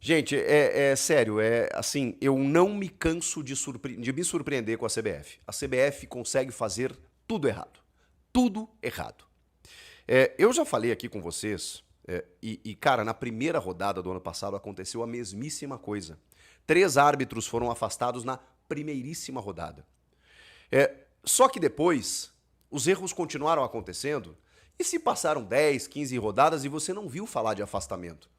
Gente, é sério, é assim, eu não me canso de me surpreender com a CBF. A CBF consegue fazer tudo errado. Tudo errado. Eu já falei aqui com vocês, cara, na primeira rodada do ano passado aconteceu a mesmíssima coisa. 3 árbitros foram afastados na primeiríssima rodada. Só que depois, os erros continuaram acontecendo e se passaram 10, 15 rodadas e você não viu falar de afastamento.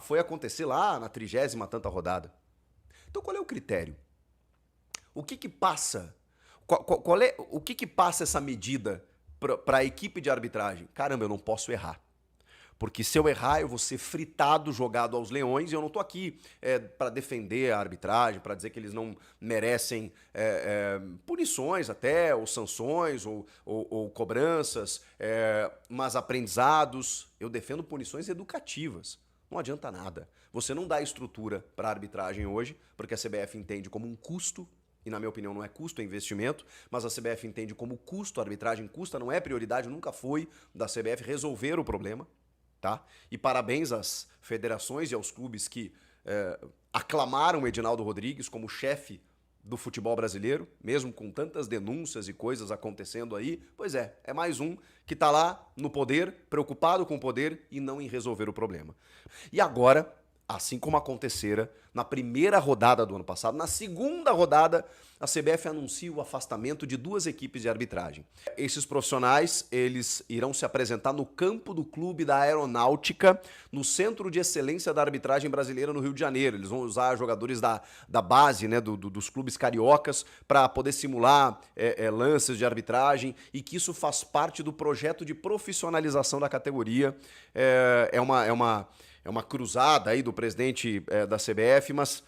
Foi acontecer lá na 30ª tanta rodada. Então qual é o critério? O que que passa? O que que passa essa medida para a equipe de arbitragem? Caramba, eu não posso errar. Porque se eu errar, eu vou ser fritado, jogado aos leões, e eu não estou aqui para defender a arbitragem, para dizer que eles não merecem punições até, ou sanções, ou cobranças, mas aprendizados. Eu defendo punições educativas. Não adianta nada. Você não dá estrutura para a arbitragem hoje, porque a CBF entende como um custo, e na minha opinião não é custo, é investimento, mas a CBF entende como custo, a arbitragem custa, não é prioridade, nunca foi da CBF resolver o problema. Tá? E parabéns às federações e aos clubes que aclamaram o Edinaldo Rodrigues como chefe do futebol brasileiro, mesmo com tantas denúncias e coisas acontecendo aí. Pois é mais um que está lá no poder, preocupado com o poder e não em resolver o problema. E agora, assim como acontecera na primeira rodada do ano passado, na segunda rodada, a CBF anuncia o afastamento de 2 equipes de arbitragem. Esses profissionais, eles irão se apresentar no campo do Clube da Aeronáutica, no Centro de Excelência da Arbitragem Brasileira no Rio de Janeiro. Eles vão usar jogadores da base, né, dos clubes cariocas, para poder simular lances de arbitragem, e que isso faz parte do projeto de profissionalização da categoria. É uma cruzada aí do presidente da CBF, mas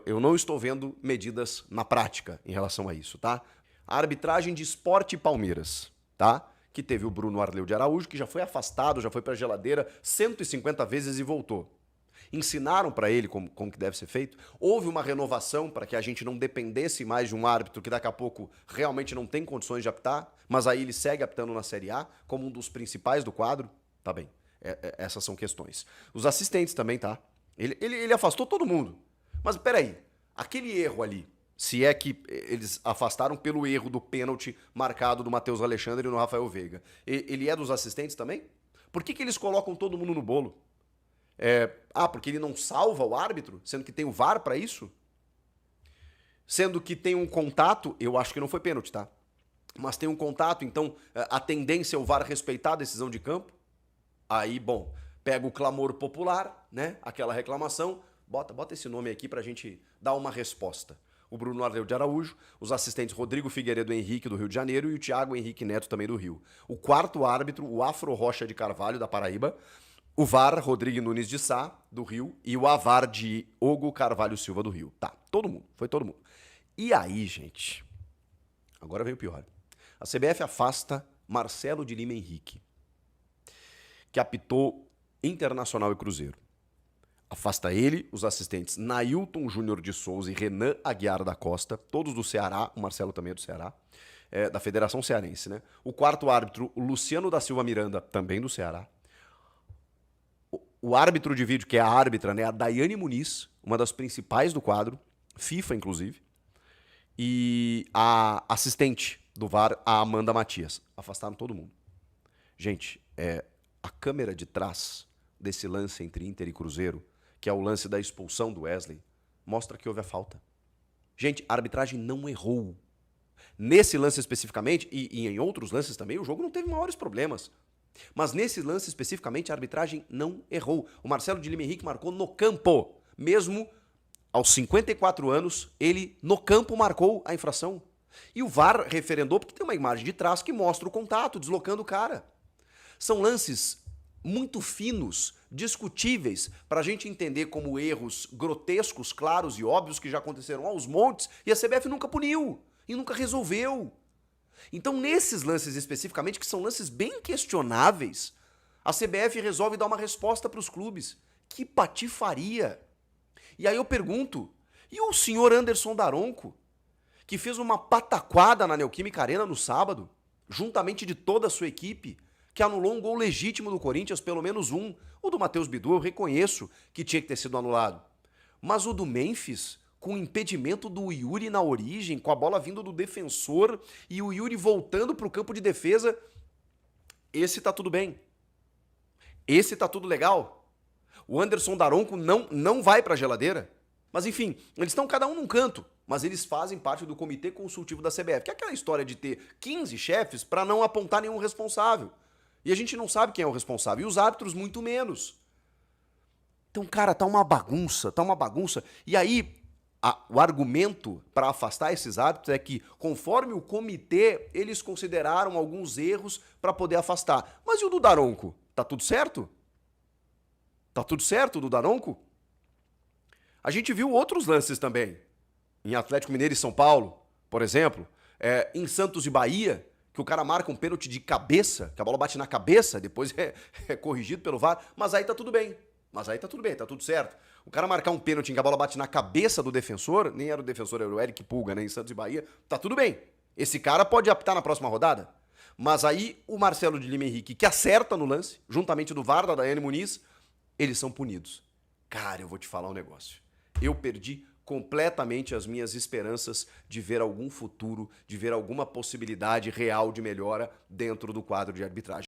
eu não estou vendo medidas na prática em relação a isso, tá? A arbitragem de Sport e Palmeiras, tá? Que teve o Bruno Arleu de Araújo, que já foi afastado, já foi pra geladeira 150 vezes e voltou. Ensinaram para ele como que deve ser feito. Houve uma renovação para que a gente não dependesse mais de um árbitro que daqui a pouco realmente não tem condições de apitar, mas aí ele segue apitando na Série A como um dos principais do quadro. Tá bem. Essas são questões. Os assistentes também, tá? Ele afastou todo mundo. Mas peraí, aquele erro ali, se é que eles afastaram pelo erro do pênalti marcado do Matheus Alexandre e no Rafael Veiga, ele é dos assistentes também? Por que eles colocam todo mundo no bolo? Porque ele não salva o árbitro, sendo que tem o VAR pra isso? Sendo que tem um contato, eu acho que não foi pênalti, tá? Mas tem um contato, então a tendência é o VAR respeitar a decisão de campo. Aí, bom, pega o clamor popular, né? Aquela reclamação, bota esse nome aqui pra gente dar uma resposta. O Bruno Arleu de Araújo, os assistentes Rodrigo Figueiredo Henrique, do Rio de Janeiro, e o Thiago Henrique Neto, também do Rio. O quarto árbitro, o Afro Rocha de Carvalho, da Paraíba. O VAR, Rodrigo Nunes de Sá, do Rio. E o AVAR de Hugo Carvalho Silva, do Rio. Tá, todo mundo, foi todo mundo. E aí, gente, agora veio o pior. A CBF afasta Marcelo de Lima Henrique, que apitou Internacional e Cruzeiro. Afasta ele, os assistentes Nailton Júnior de Souza e Renan Aguiar da Costa, todos do Ceará, o Marcelo também é do Ceará, da Federação Cearense, né? O quarto árbitro, o Luciano da Silva Miranda, também do Ceará. O árbitro de vídeo, que é a árbitra, né? A Daiane Muniz, uma das principais do quadro, FIFA inclusive, e a assistente do VAR, a Amanda Matias. Afastaram todo mundo. Gente, a câmera de trás desse lance entre Inter e Cruzeiro, que é o lance da expulsão do Wesley, mostra que houve a falta. Gente, a arbitragem não errou. Nesse lance especificamente, e em outros lances também, o jogo não teve maiores problemas. Mas nesse lance especificamente, a arbitragem não errou. O Marcelo de Lima Henrique marcou no campo. Mesmo aos 54 anos, ele no campo marcou a infração. E o VAR referendou porque tem uma imagem de trás que mostra o contato, deslocando o cara. São lances muito finos, discutíveis, para a gente entender como erros grotescos, claros e óbvios que já aconteceram aos montes e a CBF nunca puniu e nunca resolveu. Então, nesses lances especificamente, que são lances bem questionáveis, a CBF resolve dar uma resposta para os clubes. Que patifaria! E aí eu pergunto, e o senhor Anderson Daronco, que fez uma pataquada na Neoquímica Arena no sábado, juntamente de toda a sua equipe, que anulou um gol legítimo do Corinthians, pelo menos um. O do Matheus Bidu eu reconheço que tinha que ter sido anulado. Mas o do Memphis, com o impedimento do Yuri na origem, com a bola vindo do defensor e o Yuri voltando para o campo de defesa, esse tá tudo bem. Esse tá tudo legal. O Anderson Daronco não vai para a geladeira. Mas enfim, eles estão cada um num canto, mas eles fazem parte do comitê consultivo da CBF, que é aquela história de ter 15 chefes para não apontar nenhum responsável. E a gente não sabe quem é o responsável, e os árbitros muito menos. Então, cara, tá uma bagunça, tá uma bagunça. E aí, o argumento para afastar esses árbitros é que, conforme o comitê, eles consideraram alguns erros para poder afastar. Mas e o do Daronco? Tá tudo certo? Tá tudo certo do Daronco? A gente viu outros lances também. Em Atlético Mineiro e São Paulo, por exemplo. Em Santos e Bahia, que o cara marca um pênalti de cabeça, que a bola bate na cabeça, depois é corrigido pelo VAR, mas aí tá tudo bem. Mas aí tá tudo bem, tá tudo certo. O cara marcar um pênalti em que a bola bate na cabeça do defensor, nem era o defensor, era o Eric Pulga, né, em Santos e Bahia, tá tudo bem. Esse cara pode apitar na próxima rodada. Mas aí o Marcelo de Lima Henrique, que acerta no lance, juntamente do VAR, da Daiane Muniz, eles são punidos. Cara, eu vou te falar um negócio. Eu perdi completamente as minhas esperanças de ver algum futuro, de ver alguma possibilidade real de melhora dentro do quadro de arbitragem.